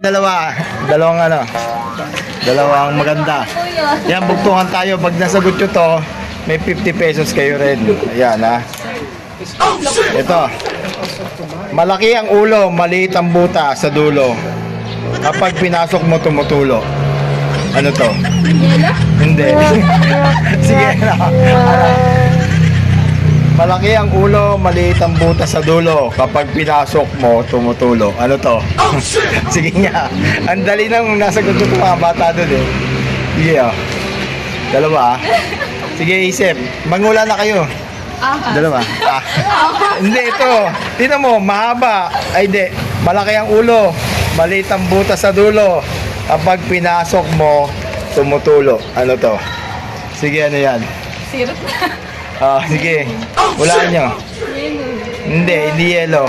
Dalawang ano, dalawang maganda. Yan, bugtungan tayo. Pag nasagot nyo to, may 50 pesos kayo rin. Ayan, ha. Ito. Malaki ang ulo, maliit ang buta sa dulo. Kapag pinasok mo, tumutulo. Ano to? Hindi. Sige na. Malaki ang ulo, maliit ang buta sa dulo. Kapag pinasok mo, tumutulo. Ano to? Sige nga. Ang dali nang nasagot ko itong mga bata doon eh. Sige oh. Dalawa ah. Sige isip. Mangula na kayo. Dalawa. Ah. Hindi ito. Tingnan mo, mahaba. Ay di. Malaki ang ulo, maliit ang buta sa dulo. Kapag pinasok mo, tumutulo. Ano to? Sige, ano yan? Sirap na. Sige. Walaan nyo. Hindi yellow.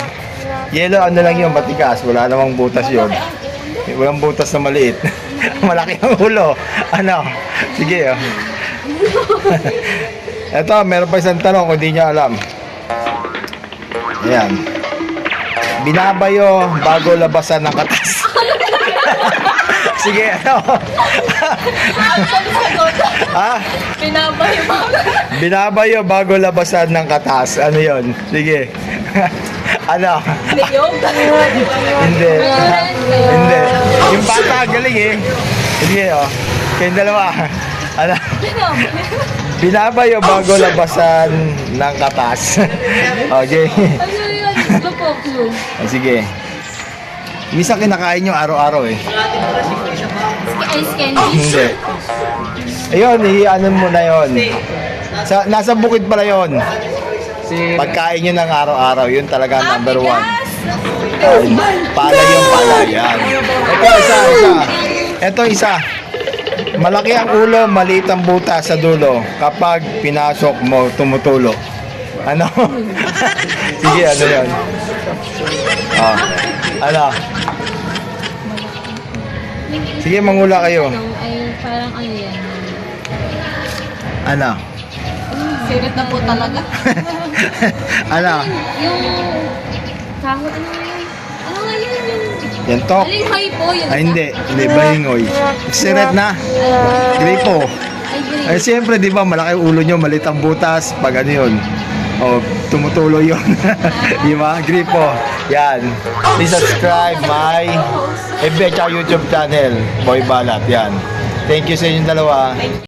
Yellow, ano lang yun, matigas. Wala namang butas yun. Walang butas na maliit. Malaki ang ulo. Ano? Sige, oh. Eto, meron pa isang tanong kung di nyo alam. Ayan. Binabayo bago labasan ng katas. Sige, ano? Ha? Pinabayo mo. Binabayo bago labasan ng katas. Ano yon? Sige. Ano? Liyog. Hindi. Hindi. Yung bata, galing eh. Sige, oh. Kayong dalawa. Ano? Binabayo bago labasan ng katas. Okay. Ano yun? Gusto po, clue. Sige. Misa kinakain nyo araw-araw eh. Ice candy. Hindi. Ayun, i-anon mo na yun. Nasa bukid pala yun. Pagkain nyo ng araw-araw, yun talaga number one. Palay yung palay. Yan. Ito isa. Ito isa. Malaki ang ulo, maliit ang buta sa dulo. Kapag pinasok mo, tumutulo. Ano? Sige, ano yun? Ano? Sige, mangula kayo. Ay, parang ano yan. Ano? Sirit na po talaga. Ano? Yung... Kahot, ano nga yun? Ano nga yun? Yan to. Alinghay po yun. Ay, hindi. Hindi, bahingoy. Siret na. Gripo. Ay, green. Ay, siyempre, di ba, malaki ang ulo nyo, maliit ang butas. Pag ano yun, tumutulo yun. Di ba? Gripo. Yan. Please subscribe my FB at YouTube channel, Boy Balat. Yan. Thank you sa inyong dalawa.